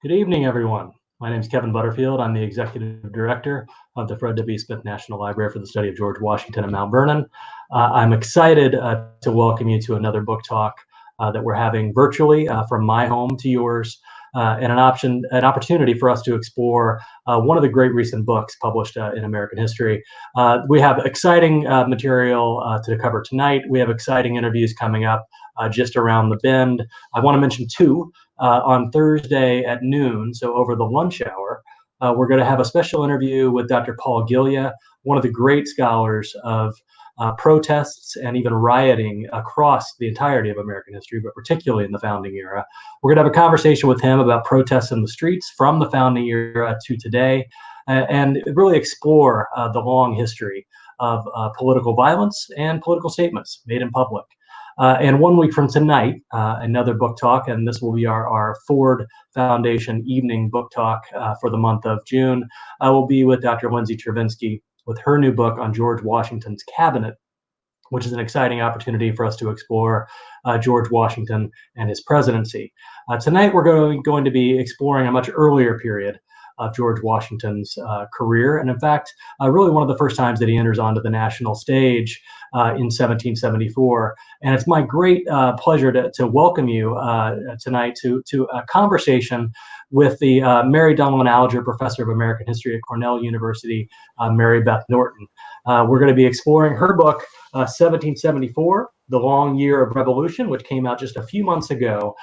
Good evening, everyone. My name is Kevin Butterfield. I'm the Executive Director of the Fred W. Smith National Library for the Study of George Washington at Mount Vernon. I'm excited to welcome you to another book talk that we're having virtually from my home to yours, and an opportunity for us to explore one of the great recent books published in American history. We have exciting material to cover tonight. We have exciting interviews coming up just around the bend. I want to mention two. On Thursday at noon, so over the lunch hour, we're going to have a special interview with Dr. Paul Gillia, one of the great scholars of protests and even rioting across the entirety of American history, but particularly in the founding era. We're going to have a conversation with him about protests in the streets from the founding era to today, and really explore the long history of political violence and political statements made in public. And 1 week from tonight, another book talk, and this will be our Ford Foundation evening book talk for the month of June, will be with Dr. Lindsay Chervinsky with her new book on George Washington's cabinet, which is an exciting opportunity for us to explore George Washington and his presidency. Tonight, we're going to be exploring a much earlier period of George Washington's career, and in fact, really one of the first times that he enters onto the national stage in 1774. And it's my great pleasure to welcome you tonight to a conversation with the Mary Donlan Alger Professor of American History at Cornell University, Mary Beth Norton. We're going to be exploring her book, 1774, The Long Year of Revolution, which came out just a few months ago.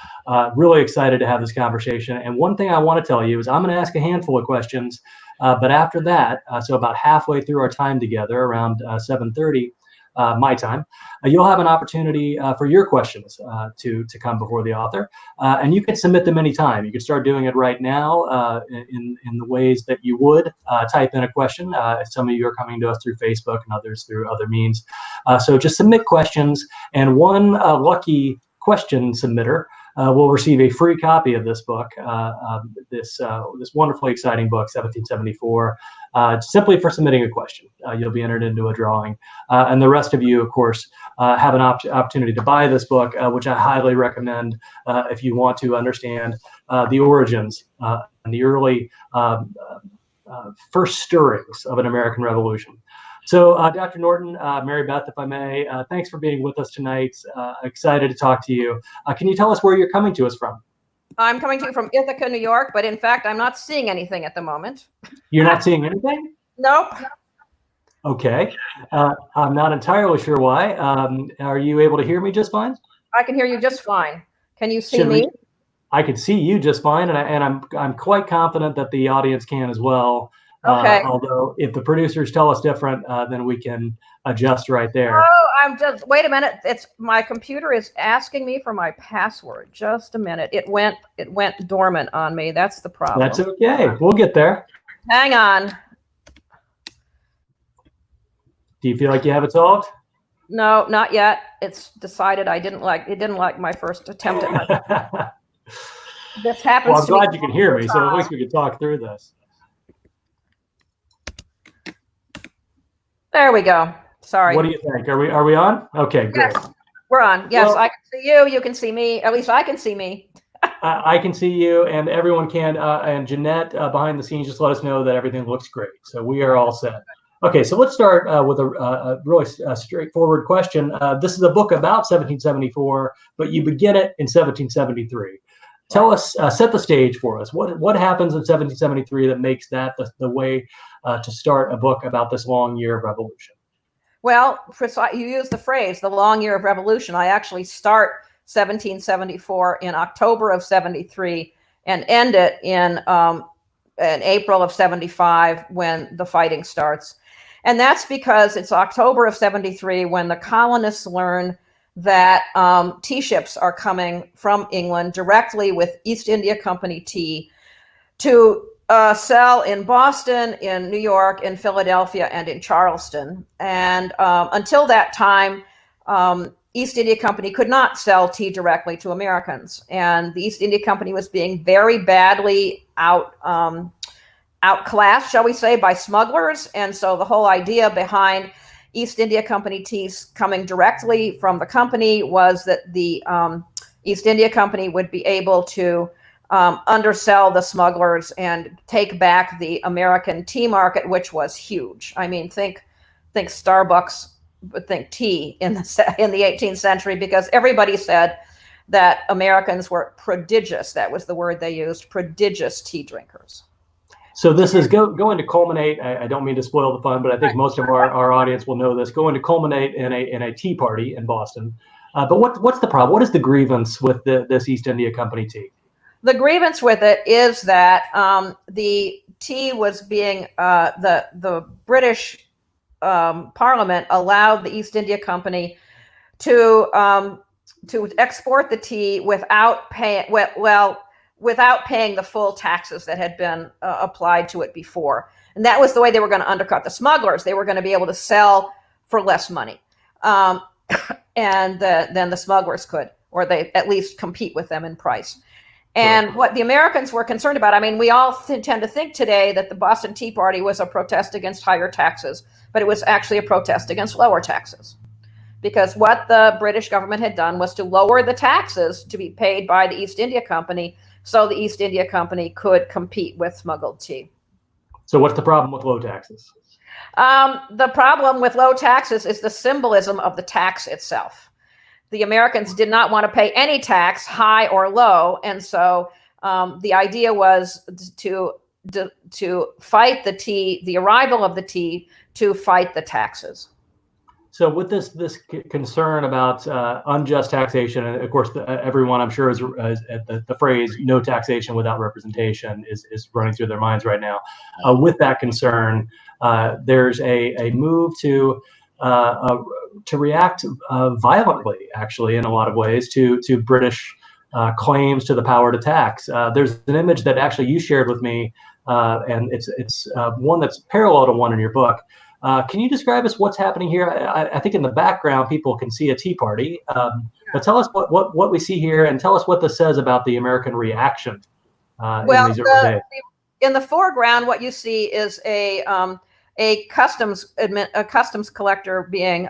Really excited to have this conversation. And one thing I want to tell you is I'm going to ask a handful of questions, but after that, so about halfway through our time together, around 7:30 my time, you'll have an opportunity for your questions to come before the author, and you can submit them anytime. You can start doing it right now in the ways that you would type in a question. Some of you are coming to us through Facebook and others through other means. So just submit questions, and one lucky question submitter will receive a free copy of this book, this wonderfully exciting book, 1774, simply for submitting a question. You'll be entered into a drawing. And the rest of you, of course, have an opportunity to buy this book, which I highly recommend if you want to understand the origins and the early first stirrings of an American Revolution. So, Dr. Norton, Mary Beth, if I may, thanks for being with us tonight. Excited to talk to you. Can you tell us where you're coming to us from? I'm coming to you from Ithaca, New York, but in fact, I'm not seeing anything at the moment. You're not seeing anything? Nope. Okay. I'm not entirely sure why. Are you able to hear me just fine? I can hear you just fine. Can you see me? I can see you just fine, and I'm quite confident that the audience can as well. Okay. Although if the producers tell us different, then we can adjust right there. Oh, wait a minute. My computer is asking me for my password. Just a minute. It went dormant on me. That's the problem. That's okay. We'll get there. Hang on. Do you feel like you have it solved? No, not yet. It's decided it didn't like my first attempt at my. This happens. Well, I'm glad you can hear me, so at least we can talk through this. There we go. Sorry. What do you think? Are we on? Okay, great. Yes, we're on. Yes, well, I can see you. You can see me. At least I can see me. I can see you, and everyone can. And Jeanette behind the scenes just let us know that everything looks great. So we are all set. Okay, so let's start with a really straightforward question. This is a book about 1774, but you begin it in 1773. Tell us, set the stage for us. What happens in 1773 that makes that the way to start a book about this long year of revolution? Well, you use the phrase, the long year of revolution. I actually start 1774 in October of 73 and end it in April of 75 when the fighting starts. And that's because it's October of 73 when the colonists learn that tea ships are coming from England directly with East India Company tea to sell in Boston, in New York, in Philadelphia, and in Charleston. And until that time, East India Company could not sell tea directly to Americans. And the East India Company was being very badly outclassed, shall we say, by smugglers. And so the whole idea behind East India Company teas coming directly from the company was that the East India Company would be able to undersell the smugglers and take back the American tea market, which was huge. I mean, think Starbucks, but think tea in the 18th century, because everybody said that Americans were prodigious. That was the word they used, prodigious tea drinkers. So this is going to culminate. I don't mean to spoil the fun, but I think most of our audience will know this. Going to culminate in a tea party in Boston. But what's the problem? What is the grievance with this East India Company tea? The grievance with it is that the tea was being the British Parliament allowed the East India Company to export the tea without paying the full taxes that had been applied to it before. And that was the way they were going to undercut the smugglers. They were going to be able to sell for less money, than the smugglers could, or they at least compete with them in price. And what the Americans were concerned about, I mean, we all tend to think today that the Boston Tea Party was a protest against higher taxes, but it was actually a protest against lower taxes. Because what the British government had done was to lower the taxes to be paid by the East India Company, so the East India Company could compete with smuggled tea. So what's the problem with low taxes? The problem with low taxes is the symbolism of the tax itself. The Americans did not want to pay any tax, high or low, and so the idea was to fight the tea, the arrival of the tea, to fight the taxes. So with this concern about unjust taxation, and of course everyone I'm sure is at the phrase "no taxation without representation" is running through their minds right now. With that concern, there's a move to react violently, actually, in a lot of ways, to British claims to the power to tax. There's an image that actually you shared with me, and it's one that's parallel to one in your book. Can you describe us what's happening here? I think in the background people can see a tea party, but tell us what we see here, and tell us what this says about the American reaction in these early days. In the foreground, what you see is a customs collector being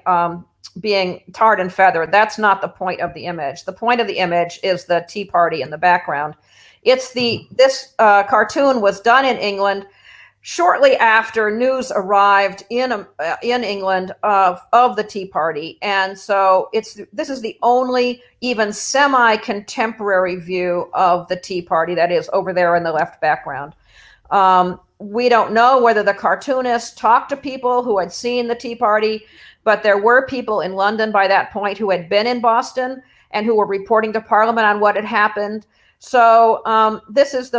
tarred and feathered. That's not the point of the image. The point of the image is the Tea Party in the background. This cartoon was done in England shortly after news arrived in England of the Tea Party, and so this is the only even semi-contemporary view of the Tea Party that is over there in the left background. We don't know whether the cartoonist talked to people who had seen the Tea Party, but there were people in London by that point who had been in Boston and who were reporting to Parliament on what had happened. So this is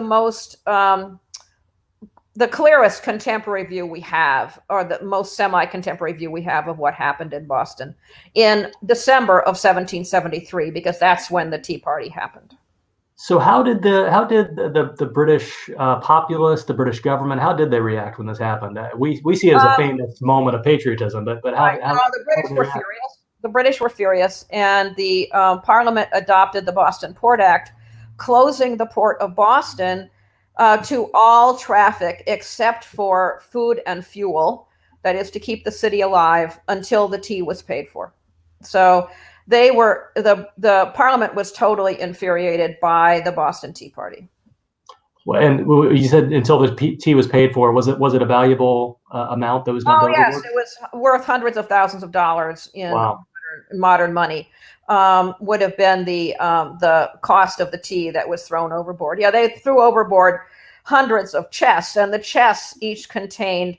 the clearest contemporary view we have, or the most semi-contemporary view we have of what happened in Boston in December of 1773, because that's when the Tea Party happened. So how did the British populace, the British government, how did they react when this happened? We see it as a famous moment of patriotism, but how the British were furious. The British were furious, and the Parliament adopted the Boston Port Act, closing the port of Boston to all traffic except for food and fuel, that is to keep the city alive until the tea was paid for. So the Parliament was totally infuriated by the Boston Tea Party. Well, and you said until the tea was paid for. Was it a valuable amount that was done? Oh yes, it was worth hundreds of thousands of dollars in modern money. Would have been the cost of the tea that was thrown overboard. Yeah, they threw overboard hundreds of chests, and the chests each contained,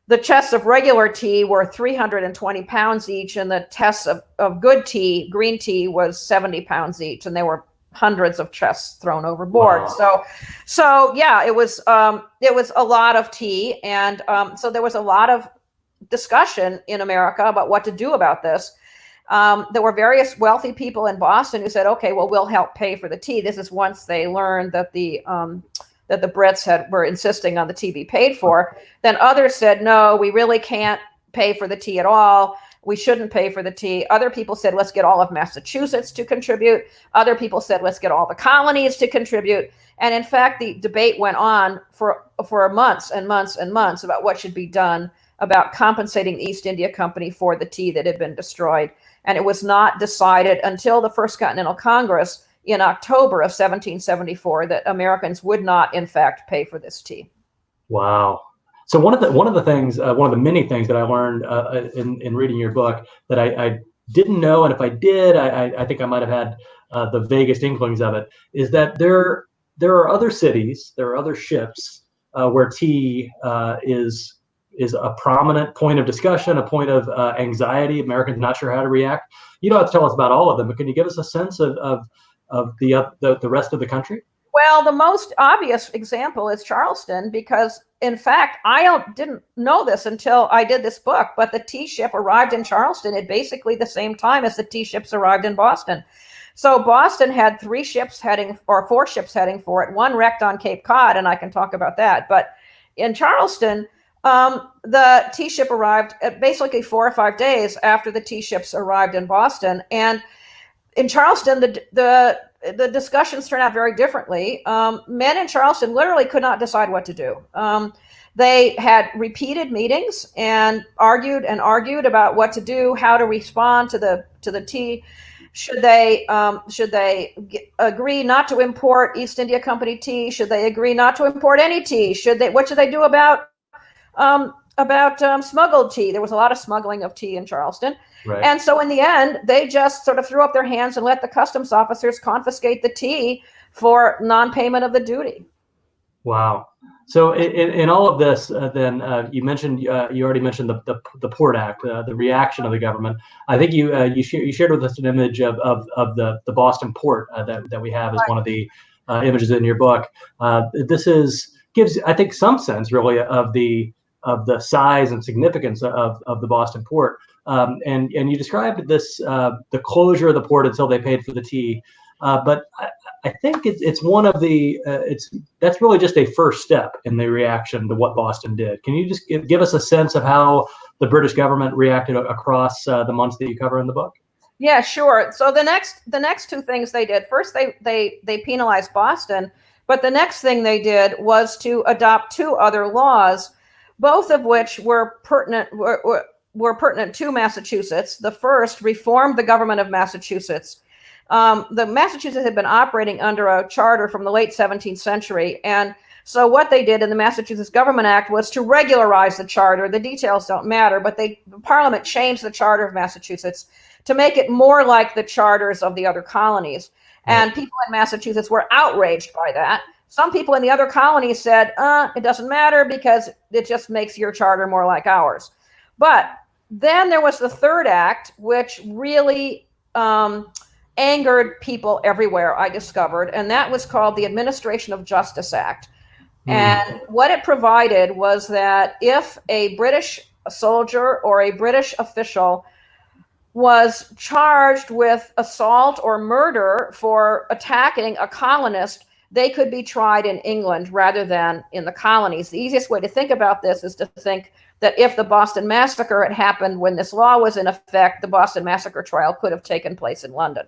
the chests of regular tea were 320 pounds each, and the chests of good tea, green tea, was 70 pounds each, and there were hundreds of chests thrown overboard. Wow. So yeah, it was a lot of tea, and so there was a lot of discussion in America about what to do about this. There were various wealthy people in Boston who said, okay, well, we'll help pay for the tea. This is once they learned that the Brits were insisting on the tea be paid for. Then others said, no, we really can't pay for the tea at all. We shouldn't pay for the tea. Other people said, let's get all of Massachusetts to contribute. Other people said, let's get all the colonies to contribute. And in fact, the debate went on for months and months and months about what should be done about compensating the East India Company for the tea that had been destroyed. And it was not decided until the First Continental Congress in October of 1774 that Americans would not, in fact, pay for this tea. Wow. So one of the things, one of the many things that I learned in reading your book that I didn't know, and if I did, I think I might have had the vaguest inklings of it, is that there are other cities, there are other ships where tea is a prominent point of discussion, a point of anxiety. Americans not sure how to react. You don't have to tell us about all of them, but can you give us a sense of the rest of the country? Well, the most obvious example is Charleston, because in fact, I didn't know this until I did this book, but the tea ship arrived in Charleston at basically the same time as the tea ships arrived in Boston. So Boston had 4 ships heading for it. One wrecked on Cape Cod, and I can talk about that. But in Charleston, the tea ship arrived at basically 4 or 5 days after the tea ships arrived in Boston. And in Charleston, the discussions turned out very differently. Men in Charleston literally could not decide what to do. They had repeated meetings and argued about what to do, how to respond to the tea. Should they agree not to import East India Company tea? Should they agree not to import any tea? What should they do about smuggled tea? There was a lot of smuggling of tea in Charleston. Right. And so in the end, they just sort of threw up their hands and let the customs officers confiscate the tea for non-payment of the duty. Wow. So in all of this, then you already mentioned the Port Act, the reaction of the government. I think you shared with us an image of the Boston port that we have as one of the images in your book. This gives, I think, some sense really of the size and significance of the Boston port. And you described this the closure of the port until they paid for the tea. But I think it's one of the that's really just a first step in the reaction to what Boston did. Can you just give us a sense of how the British government reacted across the months that you cover in the book? Yeah, sure. So the next 2 things they did. First, they penalized Boston, but the next thing they did was to adopt 2 other laws, both of which were pertinent to Massachusetts. The first reformed the government of Massachusetts. The Massachusetts had been operating under a charter from the late 17th century. And so what they did in the Massachusetts Government Act was to regularize the charter. The details don't matter, but the Parliament changed the charter of Massachusetts to make it more like the charters of the other colonies. And people in Massachusetts were outraged by that. Some people in the other colonies said, it doesn't matter because it just makes your charter more like ours. But then there was the third act, which really angered people everywhere, I discovered, and that was called the Administration of Justice Act. And what it provided was that if a British soldier or a British official was charged with assault or murder for attacking a colonist, they could be tried in England rather than in the colonies. The easiest way to think about this is to think that if the Boston Massacre had happened when this law was in effect, the Boston Massacre trial could have taken place in London.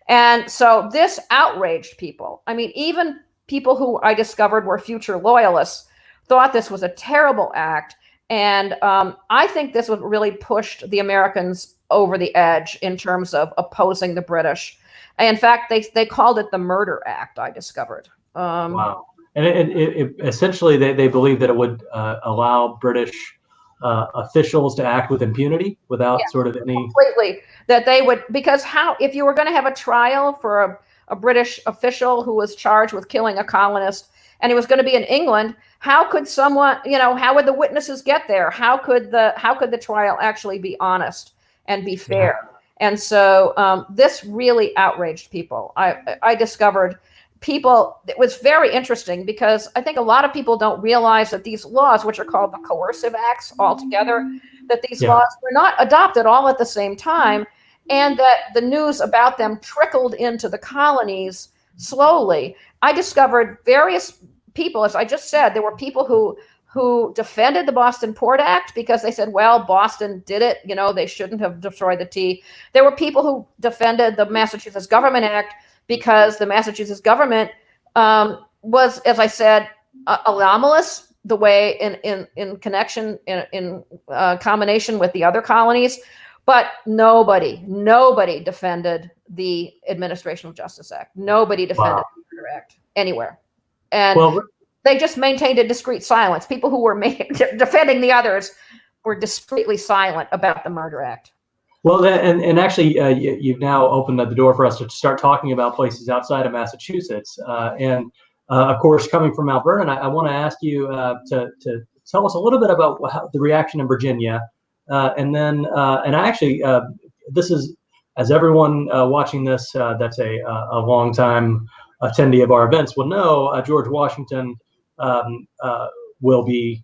And so this outraged people. I mean, even people who I discovered were future loyalists thought this was a terrible act. And I think this was really pushed the Americans over the edge in terms of opposing the British. In fact, they called it the Murder Act, I discovered. Wow. And it essentially, they believed that it would allow British officials to act with impunity without sort of any... Completely. That they would, because if you were going to have a trial for a British official who was charged with killing a colonist, and he was going to be in England, how could someone, how would the witnesses get there? How could the trial actually be honest and be fair? Yeah. And so this really outraged people. I discovered people, it was very interesting because I think a lot of people don't realize that these laws, which are called the coercive acts altogether, that these laws were not adopted all at the same time, and that the news about them trickled into the colonies slowly. I discovered various people, as I just said, there were people who defended the Boston Port Act because they said, well, Boston did it, they shouldn't have destroyed the tea. There were people who defended the Massachusetts Government Act because the Massachusetts government was, as I said, anomalous the way in combination with the other colonies. But nobody defended the Administration of Justice Act. Nobody defended the Murder Act anywhere. And they just maintained a discreet silence. People who were defending the others were discreetly silent about the Murder Act. Well, and actually, you've now opened the door for us to start talking about places outside of Massachusetts. And of course, coming from Mount Vernon, I want to ask you to tell us a little bit about the reaction in Virginia. And then, and I actually, this is, as everyone watching this, that's a long time attendee of our events will know, George Washington will be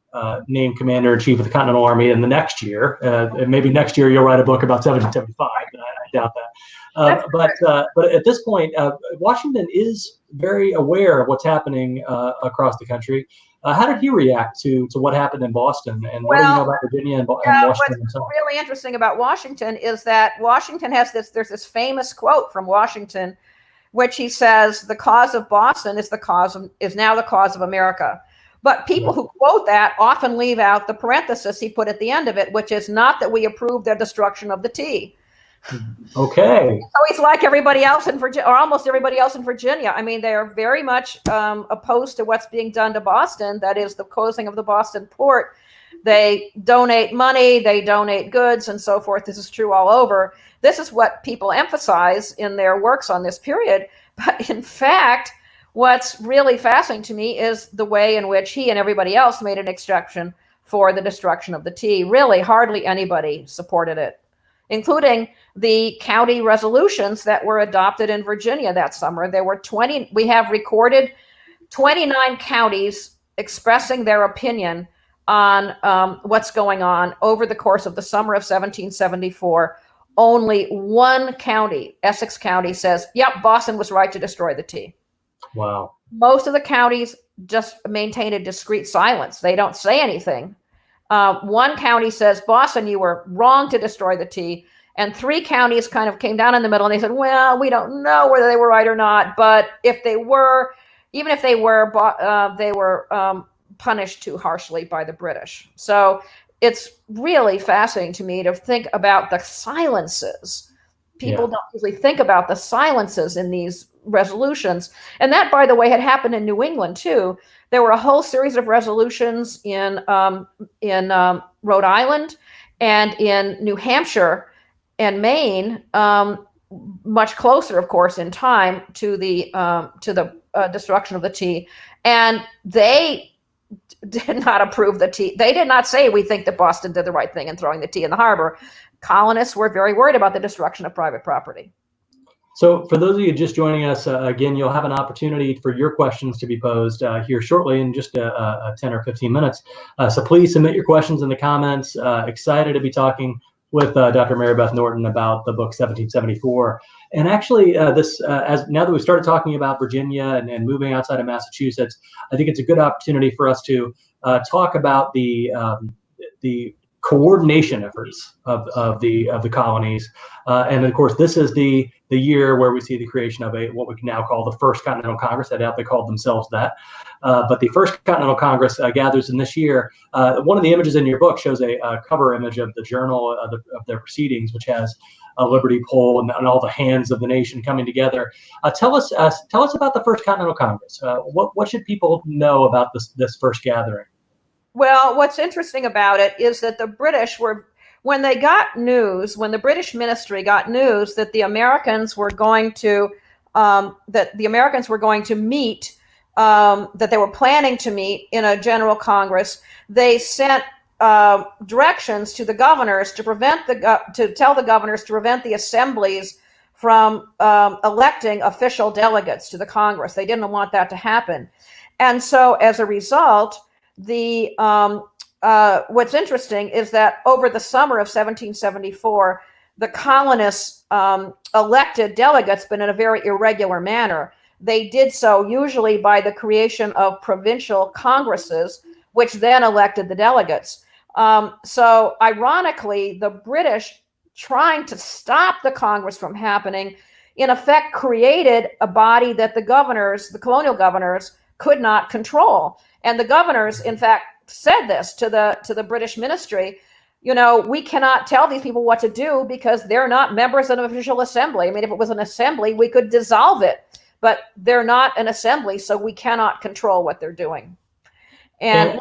named Commander-in-Chief of the Continental Army in the next year. And maybe next year you'll write a book about 1775, but I doubt that. But at this point, Washington is very aware of what's happening across the country. How did he react to what happened in Boston, and what do you know about Virginia and Washington? What's really interesting about Washington is that Washington has there's this famous quote from Washington, which he says, "The cause of Boston is now the cause of America." But people who quote that often leave out the parenthesis he put at the end of it, which is not that we approve their destruction of the tea. Okay. So he's like everybody else in Virginia, or almost everybody else in Virginia. I mean, they are very much opposed to what's being done to Boston. That is the closing of the Boston port. They donate money, they donate goods, and so forth. This is true all over. This is what people emphasize in their works on this period. But in fact, what's really fascinating to me is the way in which he and everybody else made an exception for the destruction of the tea. Really, hardly anybody supported it, including the county resolutions that were adopted in Virginia that summer. There were we have recorded 29 counties expressing their opinion on what's going on over the course of the summer of 1774. Only one county, Essex County, says, yep, Boston was right to destroy the tea. Wow. Most of the counties just maintain a discreet silence. They don't say anything. One county says, Boston, you were wrong to destroy the tea. And 3 counties kind of came down in the middle and they said, well, we don't know whether they were right or not. But if they were, even if they were punished too harshly by the British. So it's really fascinating to me to think about the silences. People don't usually think about the silences in these resolutions. And that, by the way, had happened in New England, too. There were a whole series of resolutions in Rhode Island and in New Hampshire and Maine, much closer, of course, in time to the destruction of the tea. And they did not approve the tea. They did not say, we think that Boston did the right thing in throwing the tea in the harbor. Colonists were very worried about the destruction of private property. So for those of you just joining us, again, you'll have an opportunity for your questions to be posed here shortly in just 10 or 15 minutes. So please submit your questions in the comments. Excited to be talking with Dr. Mary Beth Norton about the book 1774. And actually, as now that we've started talking about Virginia and moving outside of Massachusetts, I think it's a good opportunity for us to talk about the coordination efforts of the colonies, and of course, this is the year where we see the creation of what we can now call the First Continental Congress. They doubt they called themselves that, but the First Continental Congress gathers in this year. One of the images in your book shows a cover image of the journal of their proceedings, which has a liberty pole and all the hands of the nation coming together. Tell us about the First Continental Congress. What should people know about this first gathering? Well, what's interesting about it is that the British were, when the British ministry got news that the Americans were going to meet, that they were planning to meet in a general Congress, they sent directions to the governors to tell the governors to prevent the assemblies from electing official delegates to the Congress. They didn't want that to happen, and so as a result, what's interesting is that over the summer of 1774, the colonists elected delegates, but in a very irregular manner. They did so usually by the creation of provincial congresses, which then elected the delegates. So ironically, the British, trying to stop the Congress from happening, in effect created a body that the colonial governors, could not control. And the governors, in fact, said this to the British ministry. we cannot tell these people what to do because they're not members of an official assembly. I mean, if it was an assembly, we could dissolve it, but they're not an assembly, so we cannot control what they're doing. And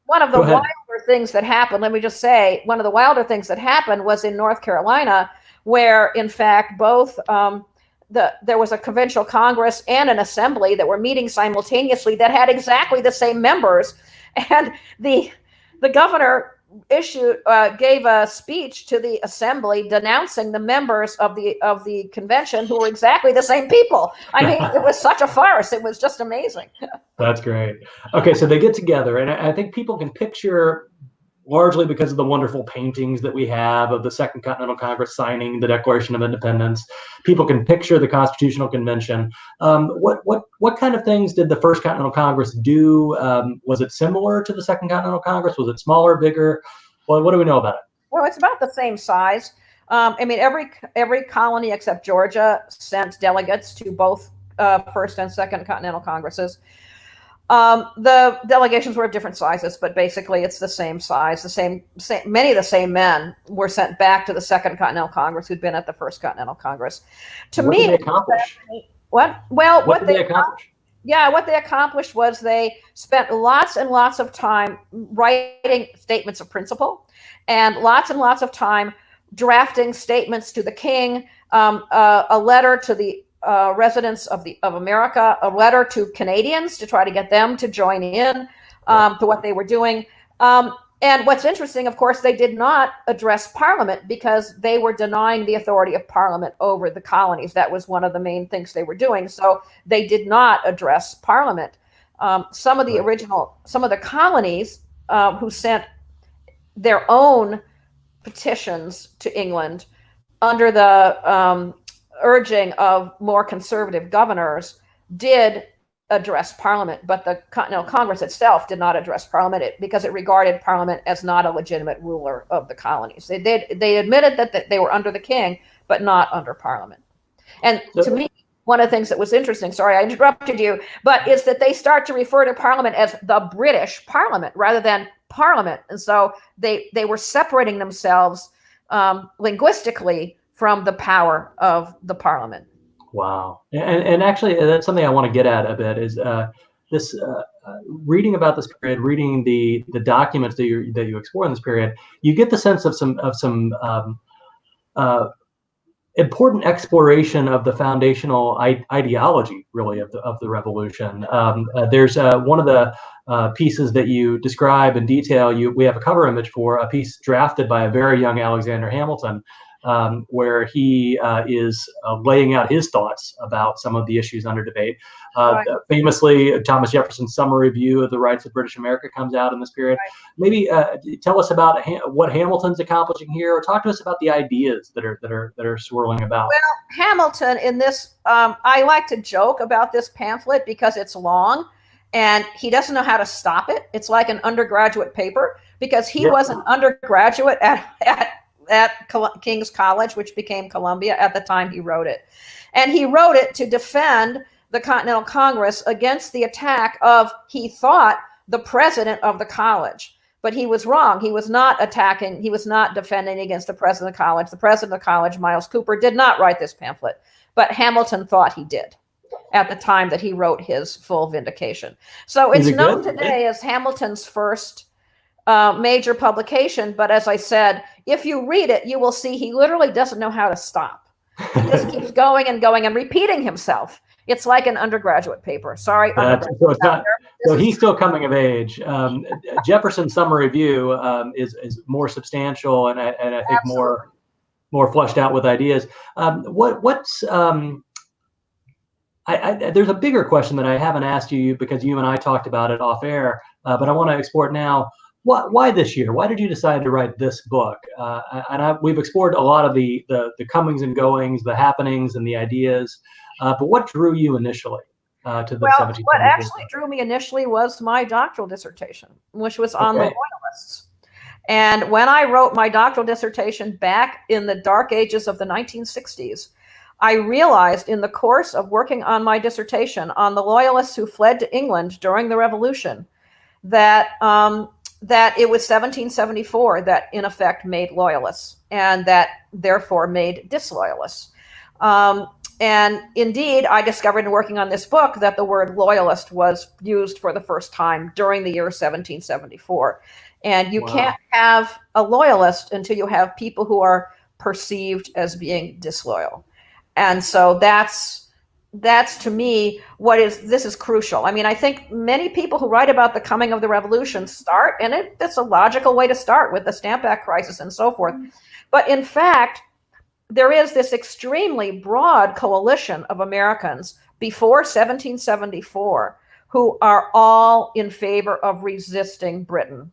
one of the wilder things that happened, let me just say, one of the wilder things that happened was in North Carolina, where in fact both there was a provincial Congress and an assembly that were meeting simultaneously that had exactly the same members, and the governor gave a speech to the assembly denouncing the members of the convention who were exactly the same people. I mean, it was such a farce. It was just amazing. That's great. Okay, so they get together, and I think people can picture, largely because of the wonderful paintings that we have of the Second Continental Congress signing the Declaration of Independence, people can picture the Constitutional Convention. What kind of things did the First Continental Congress do? Was it similar to the Second Continental Congress? Was it smaller, bigger? Well, what do we know about it? Well, it's about the same size. I mean, every colony except Georgia sent delegates to both First and Second Continental Congresses. The delegations were of different sizes, but basically it's the same size. Many of the same men were sent back to the Second Continental Congress who'd been at the First Continental Congress. What did they accomplish? What? Well, what did they accomplish? Yeah, what they accomplished was they spent lots and lots of time writing statements of principle, and lots of drafting statements to the king, a letter to the residents of America, a letter to Canadians to try to get them to join in to what they were doing. And what's interesting, of course, they did not address Parliament because they were denying the authority of Parliament over the colonies. That was one of the main things they were doing. So they did not address Parliament. Some of the colonies who sent their own petitions to England under the urging of more conservative governors did address Parliament, but the Continental Congress itself did not address Parliament because it regarded Parliament as not a legitimate ruler of the colonies. They admitted that they were under the king, but not under Parliament. And to me, one of the things that was interesting, sorry I interrupted you, but is that they start to refer to Parliament as the British Parliament rather than Parliament. And so they were separating themselves linguistically from the power of the Parliament. Wow. And actually, that's something I want to get at a bit is this reading about this period, reading the documents that you explore in this period, you get the sense of some important exploration of the foundational ideology, really, of the revolution. There's one of the pieces that you describe in detail. We have a cover image for a piece drafted by a very young Alexander Hamilton, where he is laying out his thoughts about some of the issues under debate. Right. Famously, Thomas Jefferson's summary view of the rights of British America comes out in this period. Right. Maybe tell us about what Hamilton's accomplishing here, or talk to us about the ideas that are swirling about. Well, Hamilton in this, I like to joke about this pamphlet because it's long, and he doesn't know how to stop it. It's like an undergraduate paper because he was an undergraduate at King's College, which became Columbia at the time he wrote it. And he wrote it to defend the Continental Congress against the attack of, he thought, the president of the college. But he was wrong. He was not attacking, he was not defending against the president of the college. The president of the college, Miles Cooper, did not write this pamphlet, but Hamilton thought he did at the time that he wrote his full vindication. So it's known today as Hamilton's first major publication, but as I said, if you read it, you will see he literally doesn't know how to stop. He just keeps going and going and repeating himself. It's like an undergraduate paper. Sorry. So he's still coming of age. Jefferson's summary view is more substantial and I think more fleshed out with ideas. There's a bigger question that I haven't asked you because you and I talked about it off air, but I want to explore it now. Why this year? Why did you decide to write this book? We've explored a lot of the comings and goings, the happenings, and the ideas. But what drew you initially to the 17th? What actually drew me initially was my doctoral dissertation, which was on the Loyalists. And when I wrote my doctoral dissertation back in the dark ages of the 1960s, I realized in the course of working on my dissertation on the Loyalists who fled to England during the Revolution that that it was 1774 that in effect made loyalists, and that therefore made disloyalists. And indeed, I discovered in working on this book that the word loyalist was used for the first time during the year 1774. And you can't have a loyalist until you have people who are perceived as being disloyal. And so that's to me this is crucial. I mean, I think many people who write about the coming of the revolution start, and it's a logical way to start with the Stamp Act crisis and so forth. But in fact, there is this extremely broad coalition of Americans before 1774 who are all in favor of resisting Britain.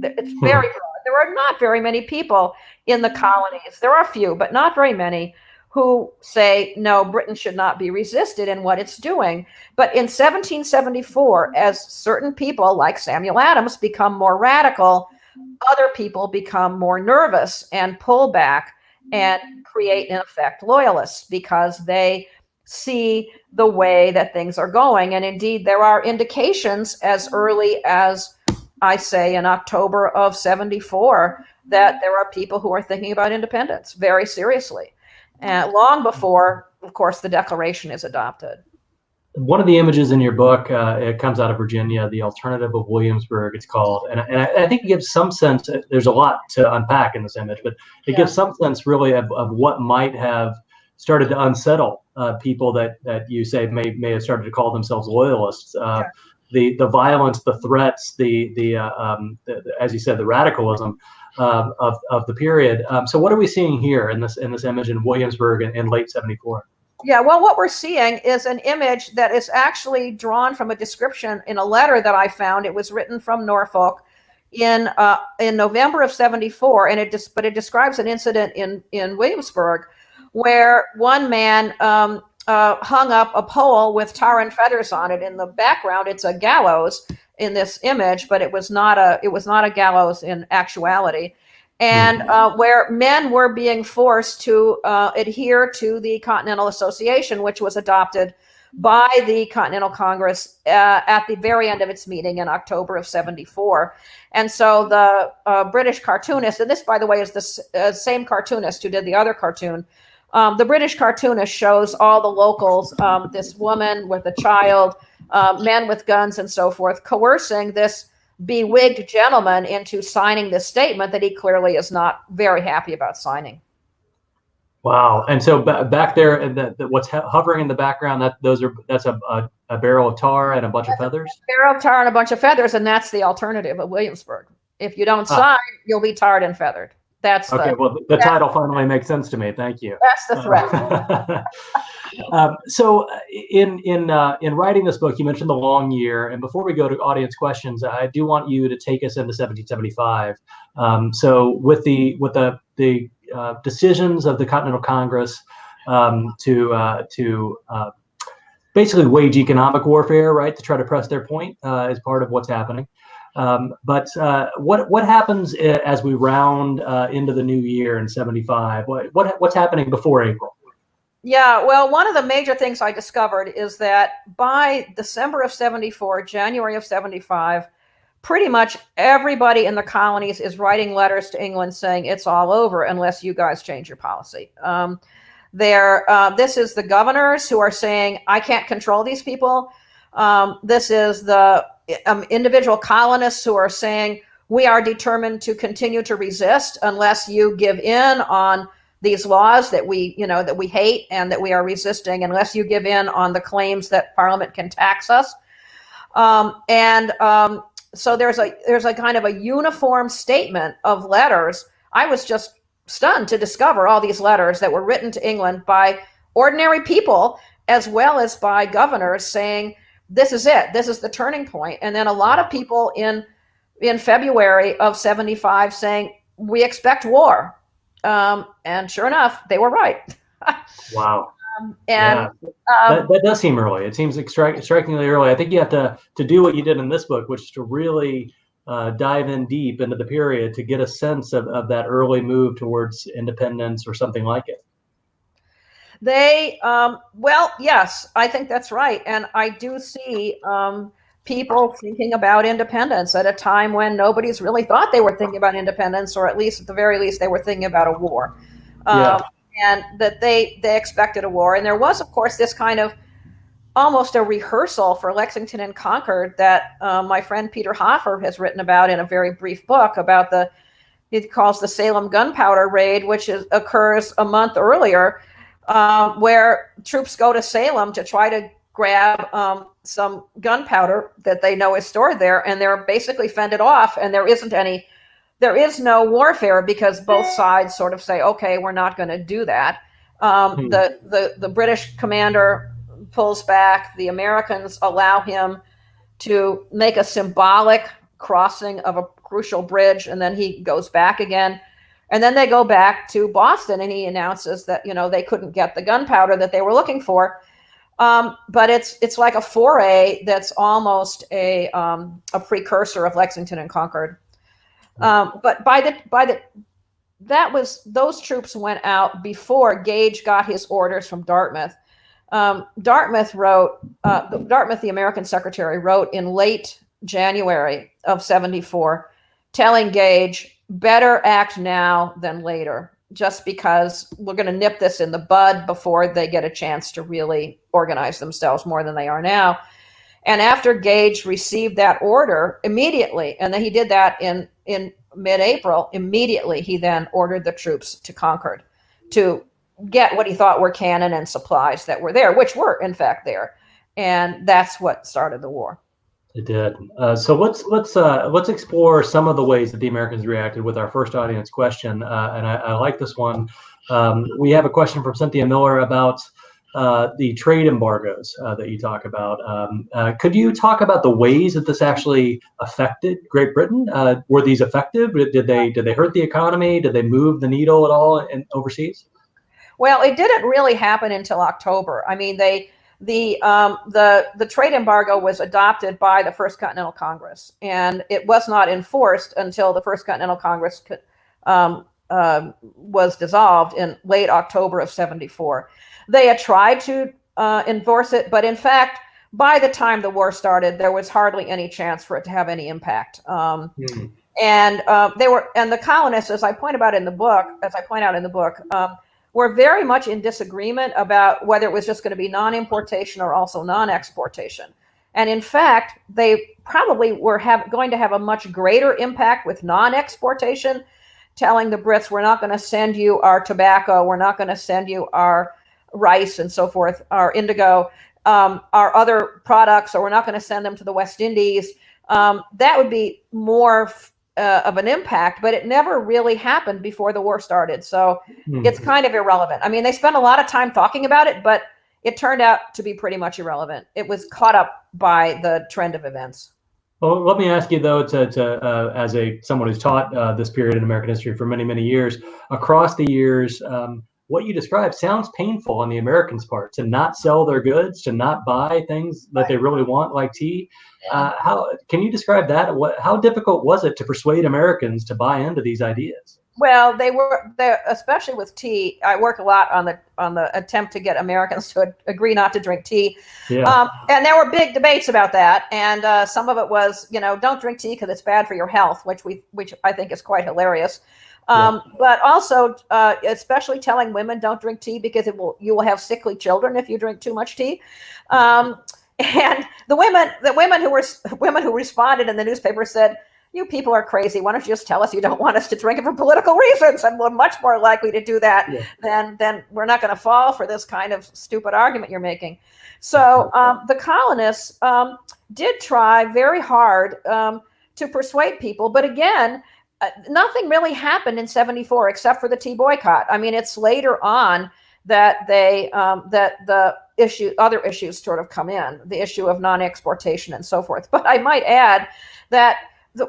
It's very broad. There are not very many people in the colonies. There are a few, but not very many, who say, no, Britain should not be resisted in what it's doing. But in 1774, as certain people like Samuel Adams become more radical, other people become more nervous and pull back and create, in effect, loyalists, because they see the way that things are going. And indeed, there are indications as early as, I say, in October of 74, that there are people who are thinking about independence very seriously, long before, of course, the Declaration is adopted. One of the images in your book, it comes out of Virginia, the Alternative of Williamsburg, it's called. And I think it gives some sense, there's a lot to unpack in this image, but it gives some sense really of what might have started to unsettle people that you say may have started to call themselves loyalists. The violence, the threats, the as you said, the radicalism of the period. So what are we seeing here in this image in Williamsburg in late 74? Yeah, well, what we're seeing is an image that is actually drawn from a description in a letter that I found. It was written from Norfolk in November of 74, but it describes an incident in Williamsburg where one man hung up a pole with tar and feathers on it. In the background, it's a gallows in this image, but it was not a gallows in actuality. And where men were being forced to adhere to the Continental Association, which was adopted by the Continental Congress at the very end of its meeting in October of 74. And so the British cartoonist, and this, by the way, is the same cartoonist who did the other cartoon, the British cartoonist shows all the locals, this woman with a child, men with guns and so forth, coercing this bewigged gentleman into signing this statement that he clearly is not very happy about signing. Wow! And so back there, what's hovering in the background, that's a barrel of tar and a bunch of feathers. A barrel of tar and a bunch of feathers, and that's the alternative of Williamsburg. If you don't sign, you'll be tarred and feathered. That's okay. Well, the title finally makes sense to me. Thank you. That's the threat. So in writing this book, you mentioned the long year, and before we go to audience questions, I do want you to take us into 1775. So with the decisions of the Continental Congress to basically wage economic warfare, right, to try to press their point as part of what's happening. But what happens as we round into the new year in 75? What's happening before April? Yeah, well, one of the major things I discovered is that by December of 74, January of 75, pretty much everybody in the colonies is writing letters to England saying it's all over unless you guys change your policy. This is the governors who are saying, I can't control these people. This is the individual colonists who are saying, we are determined to continue to resist unless you give in on these laws that we hate and that we are resisting, unless you give in on the claims that Parliament can tax us. So there's a kind of a uniform statement of letters. I was just stunned to discover all these letters that were written to England by ordinary people as well as by governors saying, this is it, this is the turning point. And then a lot of people in February of 75 saying, we expect war. And sure enough, they were right. Wow. That does seem early. It seems strikingly early. I think you have to do what you did in this book, which is to really dive in deep into the period to get a sense of that early move towards independence or something like it. Well, yes, I think that's right. And I do see people thinking about independence at a time when nobody's really thought they were thinking about independence, or at least at the very least they were thinking about a war. And that they expected a war. And there was, of course, this kind of almost a rehearsal for Lexington and Concord that my friend Peter Hoffer has written about in a very brief book about he calls the Salem gunpowder raid, which occurs a month earlier, where troops go to Salem to try to grab some gunpowder that they know is stored there, and they're basically fended off, and there is no warfare because both sides sort of say, okay, we're not going to do that. The British commander pulls back. The Americans allow him to make a symbolic crossing of a crucial bridge, and then he goes back again. And then they go back to Boston, and he announces that, they couldn't get the gunpowder that they were looking for. But it's like a foray that's almost a precursor of Lexington and Concord. But those troops went out before Gage got his orders from Dartmouth. Dartmouth, the American secretary, wrote in late January of 74, telling Gage, better act now than later, just because we're going to nip this in the bud before they get a chance to really organize themselves more than they are now. And after Gage received that order immediately, and then he did that in mid-April, immediately he then ordered the troops to Concord to get what he thought were cannon and supplies that were there, which were in fact there. And that's what started the war. It did. So let's explore some of the ways that the Americans reacted with our first audience question. And I like this one. We have a question from Cynthia Miller about the trade embargoes that you talk about. Could you talk about the ways that this actually affected Great Britain? Were these effective? Did they hurt the economy? Did they move the needle at all overseas? Well, it didn't really happen until October. I mean, the trade embargo was adopted by the First Continental Congress, and it was not enforced until the First Continental Congress was dissolved in late October of 74. They had tried to enforce it, but in fact, by the time the war started, there was hardly any chance for it to have any impact. And the colonists, as I point out in the book, were very much in disagreement about whether it was just going to be non-importation or also non-exportation. And in fact, they probably were going to have a much greater impact with non-exportation, telling the Brits, we're not going to send you our tobacco, we're not going to send you our rice and so forth, our indigo, our other products, or we're not going to send them to the West Indies. That would be more of an impact, but it never really happened before the war started. So it's kind of irrelevant. I mean, they spent a lot of time talking about it, but it turned out to be pretty much irrelevant. It was caught up by the trend of events. Well, let me ask you though, as someone who's taught this period in American history for many, many years, across the years, what you described sounds painful on the Americans' part, to not sell their goods, to not buy things that they really want, like tea. How can you describe that? How difficult was it to persuade Americans to buy into these ideas? Well, they were there, especially with tea. I work a lot on the attempt to get Americans to agree not to drink tea. Yeah. And there were big debates about that. And some of it was, don't drink tea because it's bad for your health, which I think is quite hilarious. But also, especially telling women don't drink tea because you will have sickly children if you drink too much tea. And the women who responded in the newspaper said, you people are crazy. Why don't you just tell us you don't want us to drink it for political reasons? And we're much more likely to do that than we're not going to fall for this kind of stupid argument you're making. So the colonists did try very hard to persuade people. But again, nothing really happened in 74 except for the tea boycott. I mean, it's later on that the other issues sort of come in, the issue of non-exportation and so forth. But I might add that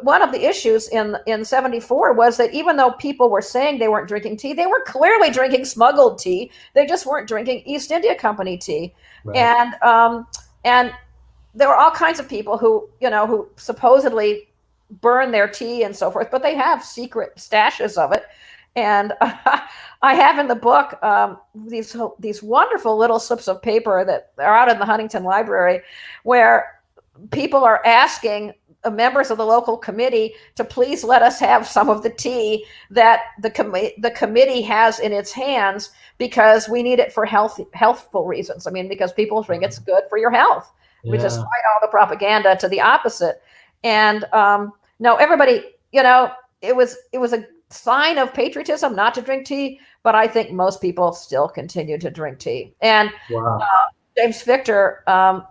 one of the issues in 74 was that even though people were saying they weren't drinking tea, they were clearly drinking smuggled tea. They just weren't drinking East India Company tea. Right. And there were all kinds of people who supposedly burn their tea and so forth, but they have secret stashes of it. And I have in the book these wonderful little slips of paper that are out in the Huntington Library, where people are asking members of the local committee to please let us have some of the tea that the committee has in its hands, because we need it for healthful reasons. I mean, because people think it's good for your health, despite all the propaganda to the opposite. And no, everybody, it was a sign of patriotism not to drink tea, but I think most people still continue to drink tea. And James Victor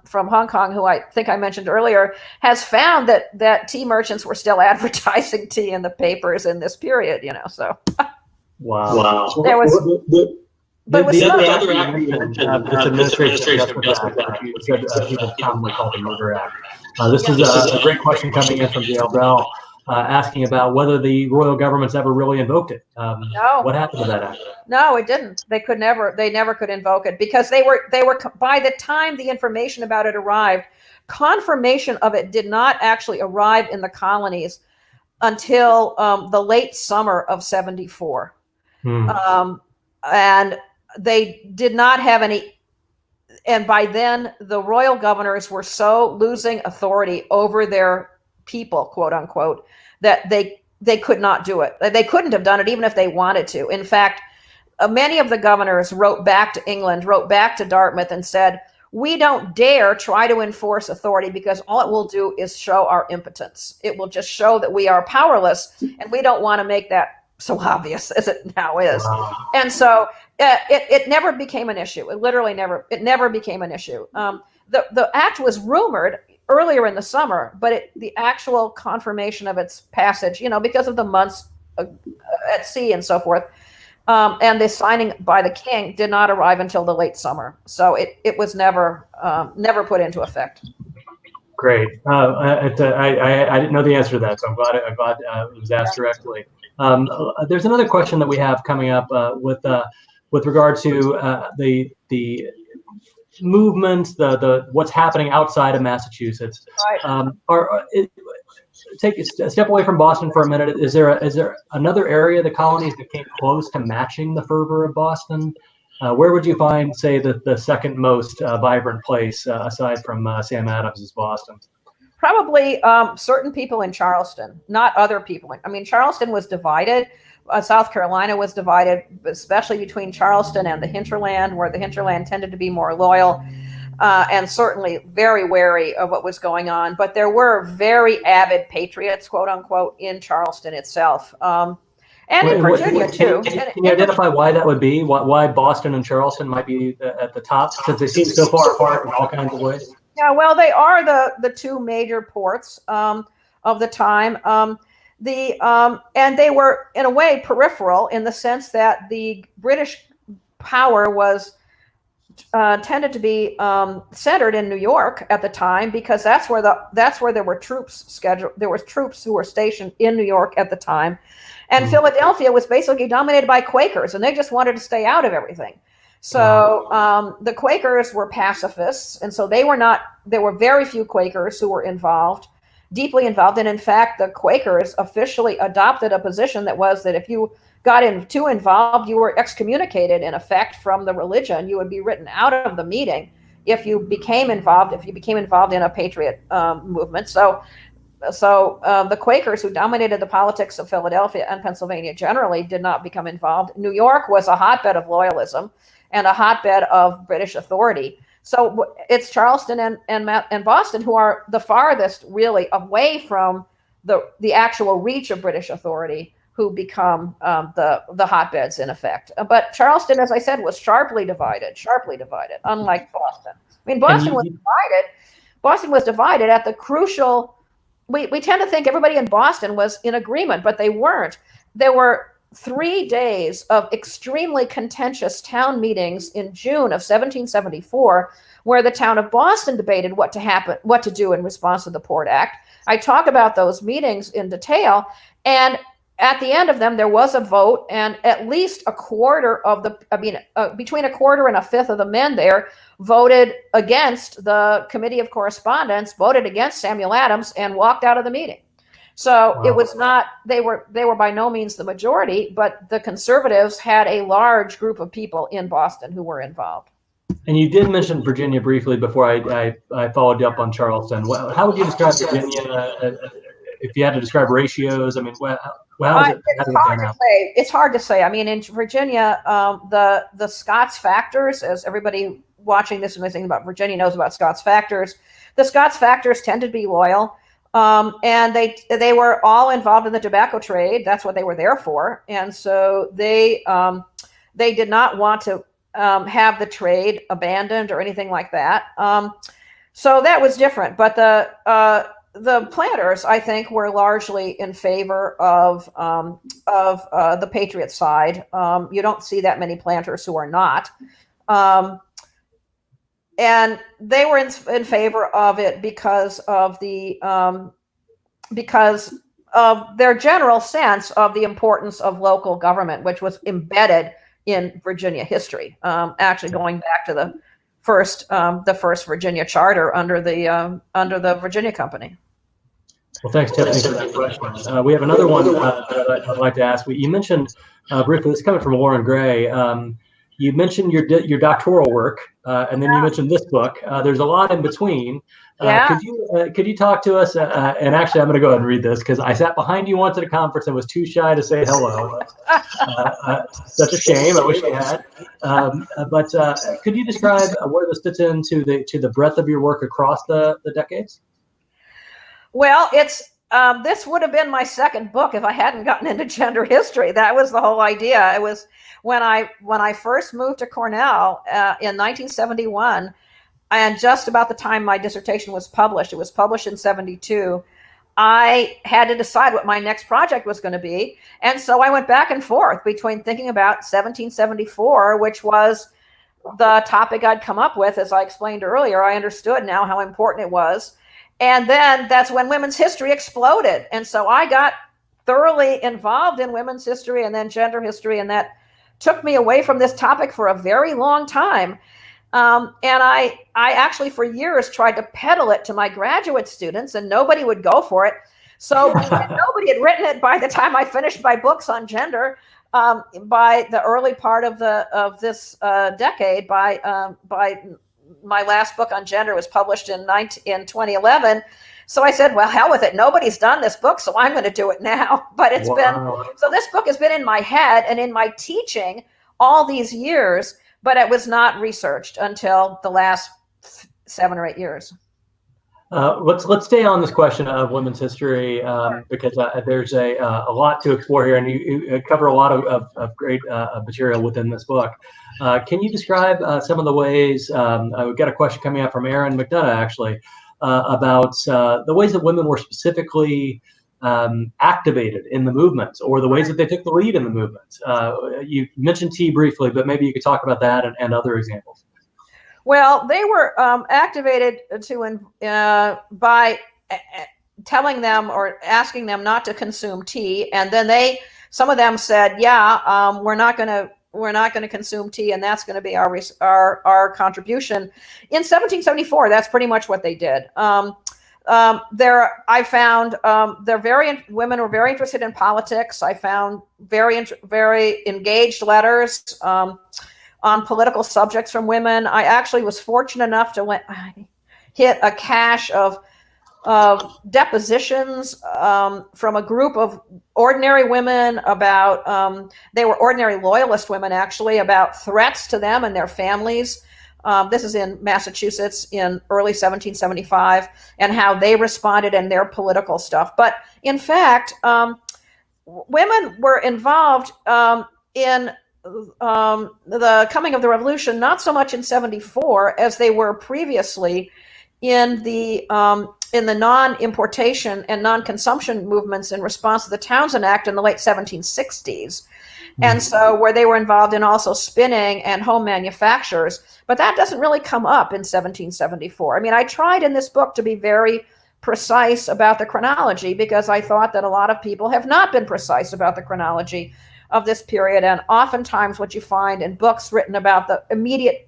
from Hong Kong, who I think I mentioned earlier, has found that tea merchants were still advertising tea in the papers in this period, so. Wow. There was, but the other act you mentioned, this administration investment act, which people commonly call the Murder Act. This is a great question coming in from Gail Bell, asking about whether the royal governments ever really invoked it. No. What happened to that act? No, it didn't. They never could invoke it, because they were by the time the information about it arrived, confirmation of it did not actually arrive in the colonies until the late summer of '74. And they did not have any, and by then the royal governors were so losing authority over their people, quote unquote, that they could not do it. They couldn't have done it even if they wanted to. In fact, many of the governors wrote back to England, wrote back to Dartmouth and said, we don't dare try to enforce authority, because all it will do is show our impotence. It will just show that we are powerless, and we don't want to make that so obvious as it now is. And so it never became an issue. It never became an issue. The act was rumored earlier in the summer, but the actual confirmation of its passage, because of the months at sea and so forth, and the signing by the king did not arrive until the late summer. So it was never put into effect. Great. I didn't know the answer to that, so I'm glad it was asked directly. There's another question that we have coming up with regard to the movement, the what's happening outside of Massachusetts. Right. Take a step away from Boston for a minute. Is there another area of the colonies that came close to matching the fervor of Boston? Where would you find, say, the second most vibrant place aside from Sam Adams's Boston? Probably certain people in Charleston, not other people. I mean, Charleston was divided. South Carolina was divided, especially between Charleston and the hinterland, where the hinterland tended to be more loyal and certainly very wary of what was going on. But there were very avid patriots, quote unquote, in Charleston itself. And in Virginia, too. Can you identify why that would be? Why Boston and Charleston might be at the top, since they seem so far apart in all kinds of ways? Yeah, well, they are the two major ports of the time. And they were, in a way, peripheral, in the sense that the British power was tended to be centered in New York at the time, because that's where there were troops scheduled. There were troops who were stationed in New York at the time, and Philadelphia was basically dominated by Quakers, and they just wanted to stay out of everything. So the Quakers were pacifists, and so there were very few Quakers who were deeply involved. And in fact, the Quakers officially adopted a position that was that if you got too involved, you were excommunicated, in effect, from the religion. You would be written out of the meeting if you became involved in a patriot movement. So the Quakers, who dominated the politics of Philadelphia and Pennsylvania generally, did not become involved. New York was a hotbed of loyalism and a hotbed of British authority. So it's Charleston and Boston who are the farthest, really, away from the actual reach of British authority, who become the hotbeds, in effect. But Charleston, as I said, was sharply divided, unlike Boston. I mean, Boston was divided at the crucial. We tend to think everybody in Boston was in agreement, but they weren't. There were 3 days of extremely contentious town meetings in June of 1774, where the town of Boston debated what to do in response to the Port Act. I talk about those meetings in detail, and at the end of them, there was a vote, and at least between a quarter and a fifth of the men there voted against the Committee of Correspondence, voted against Samuel Adams, and walked out of the meeting. So It was not, they were by no means the majority, but the conservatives had a large group of people in Boston who were involved. And you did mention Virginia briefly before I followed you up on Charleston. How would you describe Virginia if you had to describe ratios? I mean, how does it pan out? It's hard to say. I mean, in Virginia, the Scots factors, as everybody watching this and thinking about Virginia knows about Scots factors, the Scots factors tended to be loyal. And they were all involved in the tobacco trade. That's what they were there for. And so they did not want to have the trade abandoned or anything like that. So that was different. But the planters, I think, were largely in favor of the Patriot side. You don't see that many planters who are not. And they were in favor of it because of their general sense of the importance of local government, which was embedded in Virginia history. Actually, going back to the first Virginia charter under the Virginia Company. Well, thanks, Tiffany, for that question. We have another one that I'd like to ask. You mentioned briefly, this is coming from Lauren Gray. You mentioned your doctoral work, and then you mentioned this book. There's a lot in between. Could you talk to us? And actually, I'm going to go ahead and read this because I sat behind you once at a conference and was too shy to say hello. Such a shame. I wish I had. But could you describe where this fits into the breadth of your work across the decades? Well, this would have been my second book if I hadn't gotten into gender history. That was the whole idea. It was when I first moved to Cornell in 1971, and just about the time my dissertation was published, it was published in 72, I had to decide what my next project was going to be. And so I went back and forth between thinking about 1774, which was the topic I'd come up with. As I explained earlier, I understood now how important it was. And then that's when women's history exploded. And so I got thoroughly involved in women's history and then gender history. And that took me away from this topic for a very long time. And I actually for years tried to peddle it to my graduate students and nobody would go for it. So nobody had written it by the time I finished my books on gender. By the early part of this decade, by my last book on gender was published in 2011. So I said, well, hell with it. Nobody's done this book, so I'm going to do it now. But it's so this book has been in my head and in my teaching all these years, but it was not researched until the last 7 or 8 years. Let's stay on this question of women's history because there's a lot to explore here, and you cover a lot of great material within this book. Can you describe some of the ways? We've got a question coming up from Aaron McDonough, actually, about the ways that women were specifically activated in the movement, or the ways that they took the lead in the movement. You mentioned tea briefly, but maybe you could talk about that and other examples. Well, they were activated by telling them or asking them not to consume tea, and then some of them said, we're not going to consume tea, and that's going to be our contribution. In 1774, that's pretty much what they did. I found women were very interested in politics. I found very engaged letters on political subjects from women. I actually was fortunate enough to hit a cache of depositions from a group of ordinary women about, they were ordinary loyalist women actually, about threats to them and their families. This is in Massachusetts in early 1775, and how they responded and their political stuff. But in fact, women were involved in the coming of the revolution, not so much in 74 as they were previously in the non-importation and non-consumption movements in response to the Townshend Act in the late 1760s. And so where they were involved in also spinning and home manufactures, but that doesn't really come up in 1774. I mean, I tried in this book to be very precise about the chronology because I thought that a lot of people have not been precise about the chronology of this period. And oftentimes what you find in books written about the immediately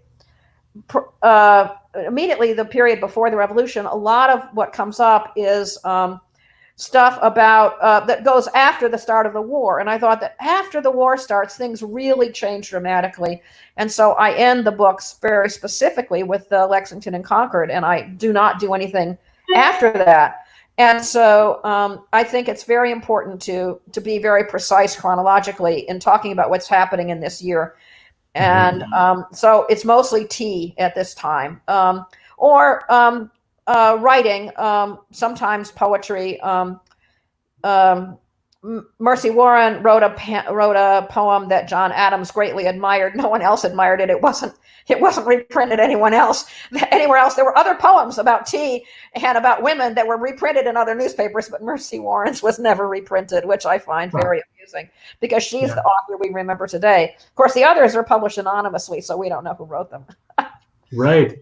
the period before the revolution, a lot of what comes up is stuff about that goes after the start of the war. And I thought that after the war starts, things really change dramatically. And so I end the books very specifically with Lexington and Concord, and I do not do anything after that. And so I think it's very important to be very precise chronologically in talking about what's happening in this year. And so it's mostly tea at this time, or writing, sometimes poetry. Mercy Warren wrote a poem that John Adams greatly admired. No one else admired it. It wasn't reprinted anywhere else. There were other poems about tea and about women that were reprinted in other newspapers, but Mercy Warren's was never reprinted, which I find very amusing, because she's the author we remember today. Of course, the others are published anonymously, so we don't know who wrote them. Right.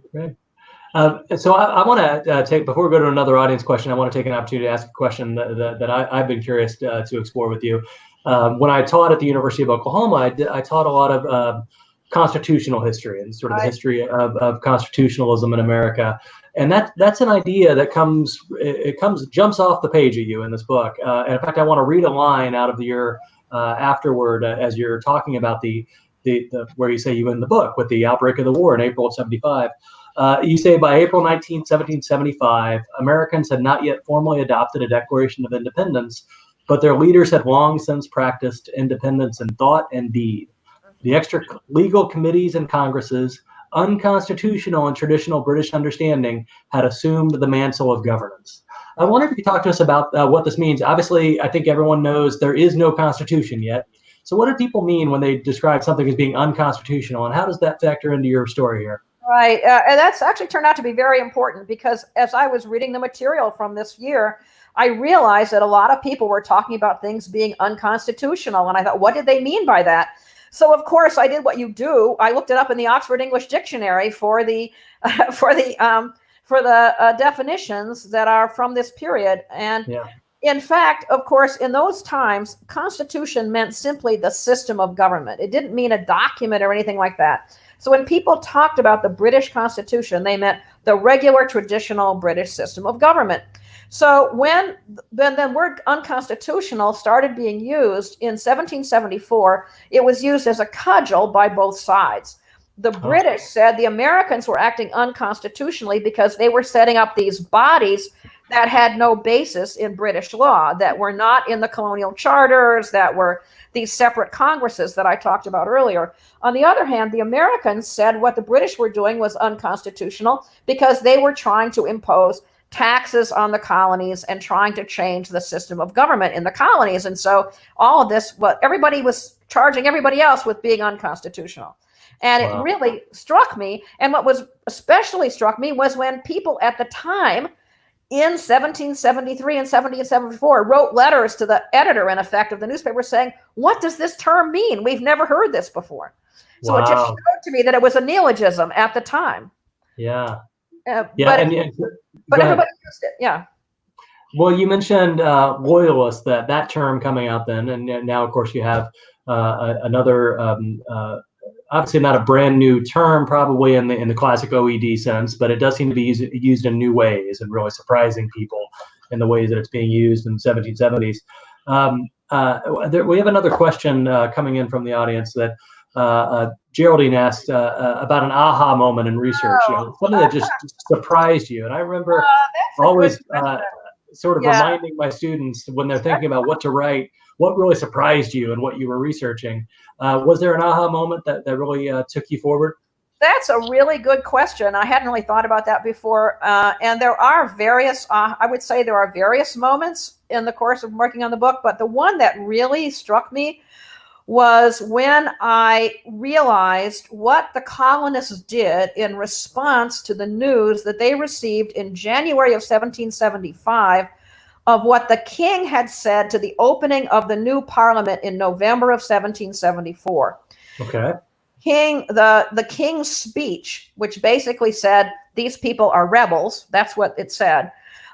So I want to take, before we go to another audience question, I want to take an opportunity to ask a question that I've been curious to explore with you. When I taught at the University of Oklahoma, I taught a lot of constitutional history and sort of the history of constitutionalism in America. And that's an idea that jumps off the page at you in this book. And in fact, I want to read a line out of your afterward as you're talking about the where you say you end the book with the outbreak of the war in April of '75. You say by April 19, 1775, Americans had not yet formally adopted a Declaration of Independence, but their leaders had long since practiced independence in thought and deed. The extra legal committees and congresses, unconstitutional in traditional British understanding, had assumed the mantle of governance. I wonder if you could talk to us about what this means. Obviously, I think everyone knows there is no constitution yet. So what do people mean when they describe something as being unconstitutional, and how does that factor into your story here? Right. And that's actually turned out to be very important, because as I was reading the material from this year, I realized that a lot of people were talking about things being unconstitutional. And I thought, what did they mean by that? So, of course, I did what you do. I looked it up in the Oxford English Dictionary for the definitions that are from this period. And in fact, of course, in those times, constitution meant simply the system of government. It didn't mean a document or anything like that. So when people talked about the British Constitution, they meant the regular, traditional British system of government. So when the word unconstitutional started being used in 1774, it was used as a cudgel by both sides. The British said the Americans were acting unconstitutionally because they were setting up these bodies that had no basis in British law, that were not in the colonial charters, that were these separate congresses that I talked about earlier. On the other hand, the Americans said what the British were doing was unconstitutional because they were trying to impose taxes on the colonies and trying to change the system of government in the colonies. And so all of this, everybody was charging everybody else with being unconstitutional. And it really struck me. And what was especially struck me was when people at the time in 1773 and 1774 wrote letters to the editor, in effect, of the newspaper saying, what does this term mean? We've never heard this before. So it just showed to me that it was a neologism at the time. But everybody used it. Yeah. Well, you mentioned loyalists, that term coming out then, and now, of course, you have another, obviously not a brand new term, probably in the classic OED sense, but it does seem to be used in new ways and really surprising people in the ways that it's being used in the 1770s. We have another question coming in from the audience that Geraldine asked about an aha moment in research, something that just surprised you. And I remember always sort of reminding my students when they're thinking about what to write, what really surprised you and what you were researching. Was there an aha moment that really took you forward? That's a really good question. I hadn't really thought about that before. And there are various, I would say there are various moments in the course of working on the book, but the one that really struck me was when I realized what the colonists did in response to the news that they received in January of 1775 of what the king had said to the opening of the new parliament in November of 1774. Okay. The king's speech, which basically said, these people are rebels, that's what it said,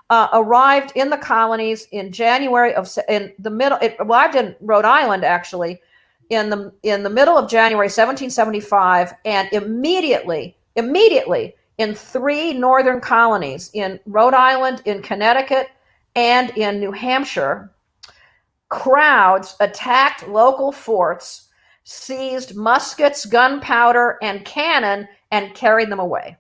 arrived in the colonies in January it arrived in Rhode Island, actually, in the middle of January 1775, and immediately in 3 northern colonies, in Rhode Island, in Connecticut, and in New Hampshire, crowds attacked local forts, seized muskets, gunpowder, and cannon, and carried them away.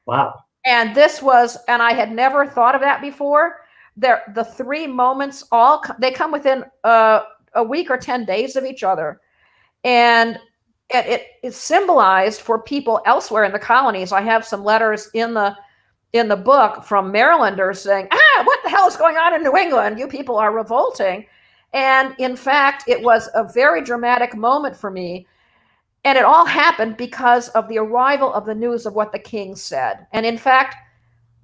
Wow. And and I had never thought of that before. The three moments they come within a week or 10 days of each other. And it is symbolized for people elsewhere in the colonies. I have some letters in the book from Marylanders saying, what the hell is going on in New England? You people are revolting. And in fact, it was a very dramatic moment for me. And it all happened because of the arrival of the news of what the king said. And in fact,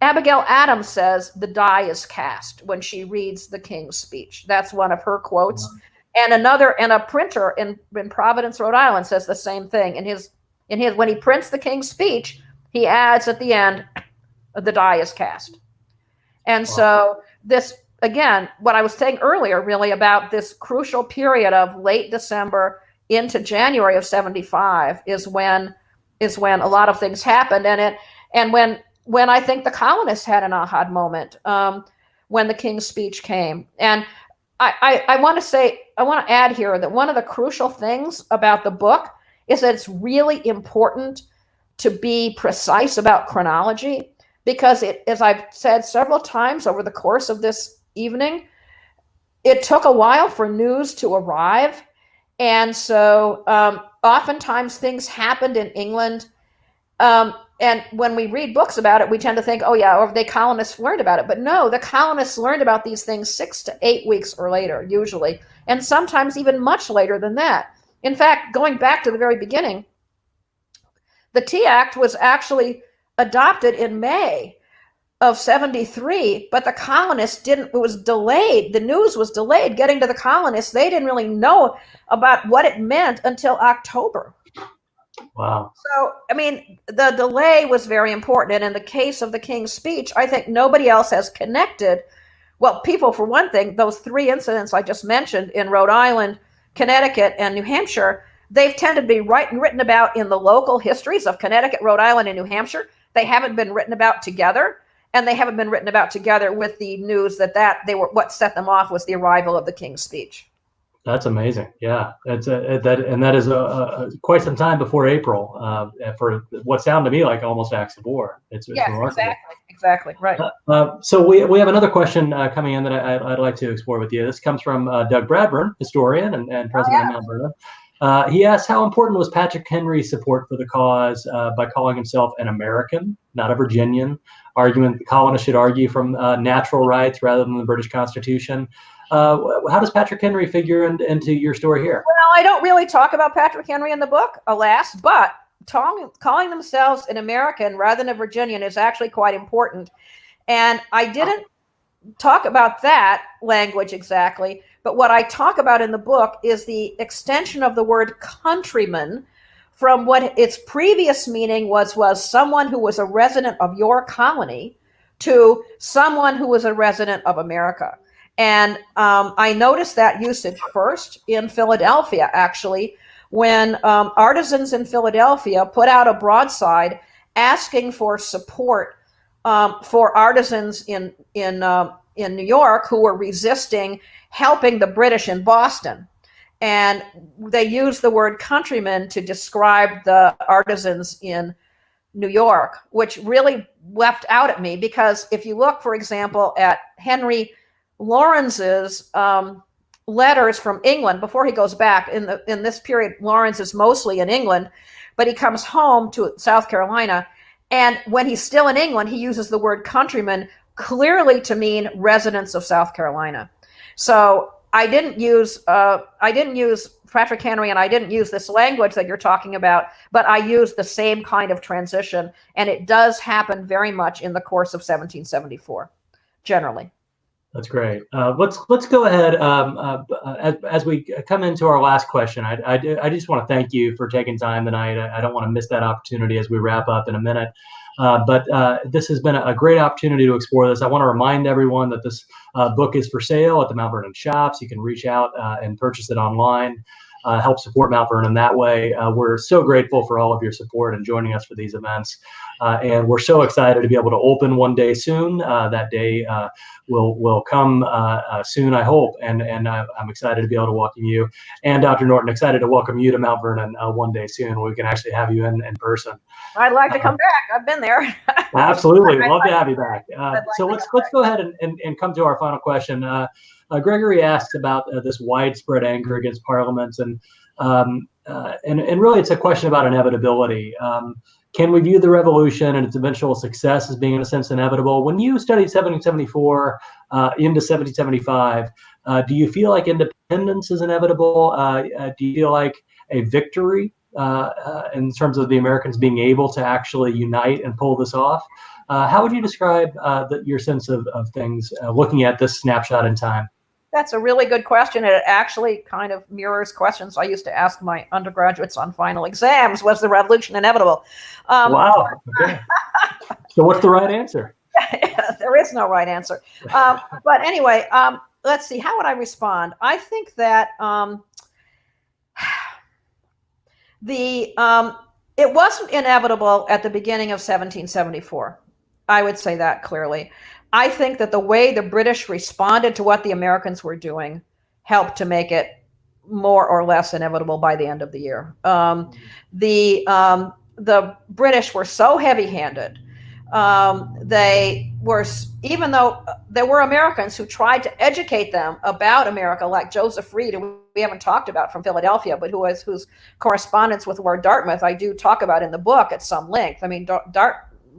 Abigail Adams says the die is cast when she reads the king's speech. That's one of her quotes. And a printer in Providence, Rhode Island says the same thing. When he prints the king's speech, he adds at the end, the die is cast. And so this, again, what I was saying earlier really about this crucial period of late December into January of 75 is when a lot of things happened. And when I think the colonists had an aha moment when the king's speech came. And I want to add here that one of the crucial things about the book is that it's really important to be precise about chronology, because as I've said several times over the course of this evening, it took a while for news to arrive. And so oftentimes things happened in England. And when we read books about it, we tend to think, or the colonists learned about it. But no, the colonists learned about these things 6 to 8 weeks or later, usually, and sometimes even much later than that. In fact, going back to the very beginning, the Tea Act was actually adopted in May of 73, but the colonists it was delayed. The news was delayed getting to the colonists. They didn't really know about what it meant until October. Wow. So, I mean, the delay was very important. And in the case of the king's speech, I think nobody else has connected. Well, people, for one thing, those 3 incidents I just mentioned in Rhode Island, Connecticut, and New Hampshire, they've tended to be written about in the local histories of Connecticut, Rhode Island, and New Hampshire. They haven't been written about together. And they haven't been written about together with the news that what set them off was the arrival of the king's speech. That's amazing. Yeah, that is quite some time before April for what sounded to me like almost acts of war. It's remarkable. Exactly, right. So we have another question coming in that I'd like to explore with you. This comes from Doug Bradburn, historian and president of Mount Vernon. He asks, how important was Patrick Henry's support for the cause by calling himself an American, not a Virginian, arguing that the colonists should argue from natural rights rather than the British Constitution? How does Patrick Henry figure into your story here? Well, I don't really talk about Patrick Henry in the book, alas, but calling themselves an American rather than a Virginian is actually quite important. And I didn't talk about that language exactly, but what I talk about in the book is the extension of the word countryman from what its previous meaning was someone who was a resident of your colony to someone who was a resident of America. And I noticed that usage first in Philadelphia, actually, when artisans in Philadelphia put out a broadside asking for support for artisans in New York who were resisting helping the British in Boston. And they used the word countrymen to describe the artisans in New York, which really leapt out at me, because if you look, for example, at Henry Lawrence's letters from England before he goes back in this period, Lawrence is mostly in England, but he comes home to South Carolina, and when he's still in England, he uses the word countryman clearly to mean residents of South Carolina. So I didn't use Patrick Henry, and I didn't use this language that you're talking about, but I used the same kind of transition, and it does happen very much in the course of 1774, generally. That's great. Let's go ahead as we come into our last question. I just want to thank you for taking time tonight. I don't want to miss that opportunity as we wrap up in a minute. But this has been a great opportunity to explore this. I want to remind everyone that this book is for sale at the Mount Vernon shops. You can reach out and purchase it online. help support Mount Vernon that way. We're so grateful for all of your support and joining us for these events. And we're so excited to be able to open one day soon. That day will come soon, I hope. And I'm excited to be able to welcome you. And Dr. Norton, excited to welcome you to Mount Vernon one day soon. We can actually have you in person. I'd like to come back. I've been there. Absolutely. Love to have you back. So let's go ahead and come to our final question. Gregory asks about this widespread anger against parliaments, and really it's a question about inevitability. Can we view the revolution and its eventual success as being, in a sense, inevitable? When you studied 1774 into 1775, do you feel like independence is inevitable? Do you feel like a victory in terms of the Americans being able to actually unite and pull this off? How would you describe your sense of things looking at this snapshot in time? That's a really good question. And it actually kind of mirrors questions I used to ask my undergraduates on final exams. Was the revolution inevitable? Wow. Okay. So what's the right answer? There is no right answer. But anyway, let's see. How would I respond? I think that it wasn't inevitable at the beginning of 1774. I would say that clearly. I think that the way the British responded to what the Americans were doing helped to make it more or less inevitable by the end of the year. The British were so heavy-handed. They were, even though there were Americans who tried to educate them about America, like Joseph Reed, who we haven't talked about, from Philadelphia, but whose correspondence with Lord Dartmouth I do talk about in the book at some length. I mean,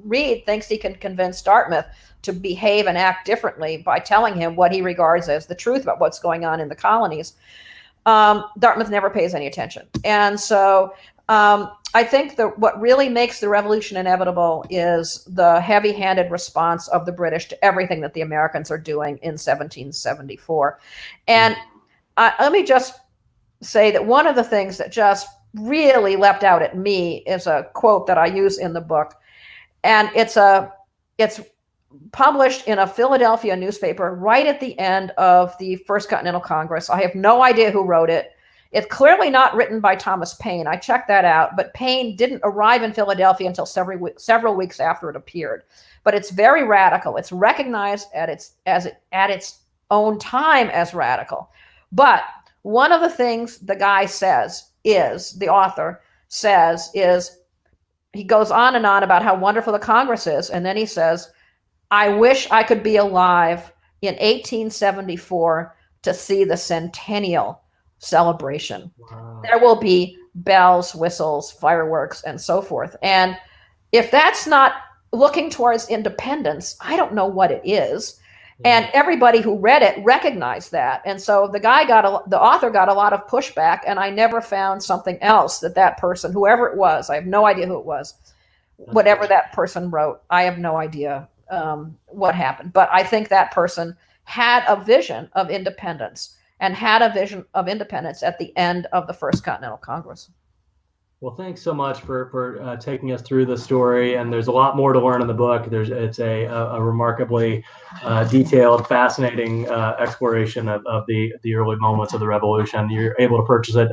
Reed thinks he can convince Dartmouth to behave and act differently by telling him what he regards as the truth about what's going on in the colonies. Dartmouth never pays any attention. And so I think that what really makes the revolution inevitable is the heavy-handed response of the British to everything that the Americans are doing in 1774. And let me just say that one of the things that just really leapt out at me is a quote that I use in the book. And it's published in a Philadelphia newspaper right at the end of the First Continental Congress. I have no idea who wrote it. It's clearly not written by Thomas Paine. I checked that out, but Paine didn't arrive in Philadelphia until several weeks after it appeared. But it's very radical. It's recognized at its own time as radical. But one of the things the author says is, he goes on and on about how wonderful the Congress is, and then he says, I wish I could be alive in 1874 to see the centennial celebration. Wow. There will be bells, whistles, fireworks, and so forth. And if that's not looking towards independence, I don't know what it is. And everybody who read it recognized that. And so the author got a lot of pushback, and I never found something else that person, whoever it was, I have no idea who it was, whatever that person wrote, I have no idea what happened. But I think that person had a vision of independence and had a vision of independence at the end of the First Continental Congress. Well, thanks so much for taking us through the story. And there's a lot more to learn in the book. It's a remarkably detailed, fascinating exploration of the early moments of the Revolution. You're able to purchase it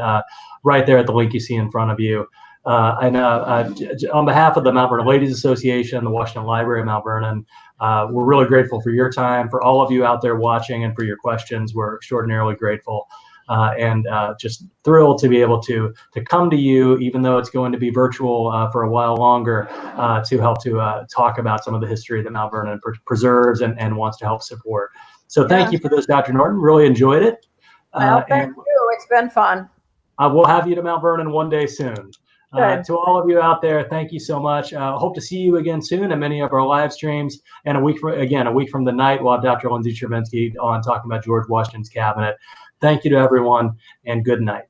right there at the link you see in front of you. And on behalf of the Mount Vernon Ladies Association, the Washington Library of Mount Vernon, we're really grateful for your time, for all of you out there watching, and for your questions. We're extraordinarily grateful. And just thrilled to be able to come to you, even though it's going to be virtual for a while longer, to help to talk about some of the history that Mount Vernon preserves and wants to help support. So thank you for this, Dr. Norton. Really enjoyed it. Well, thank you. It's been fun. We'll have you to Mount Vernon one day soon. To all of you out there, thank you so much. Hope to see you again soon in many of our live streams. And a week from the night, we'll have Dr. Lindsay Chervinsky on talking about George Washington's cabinet. Thank you to everyone, and good night.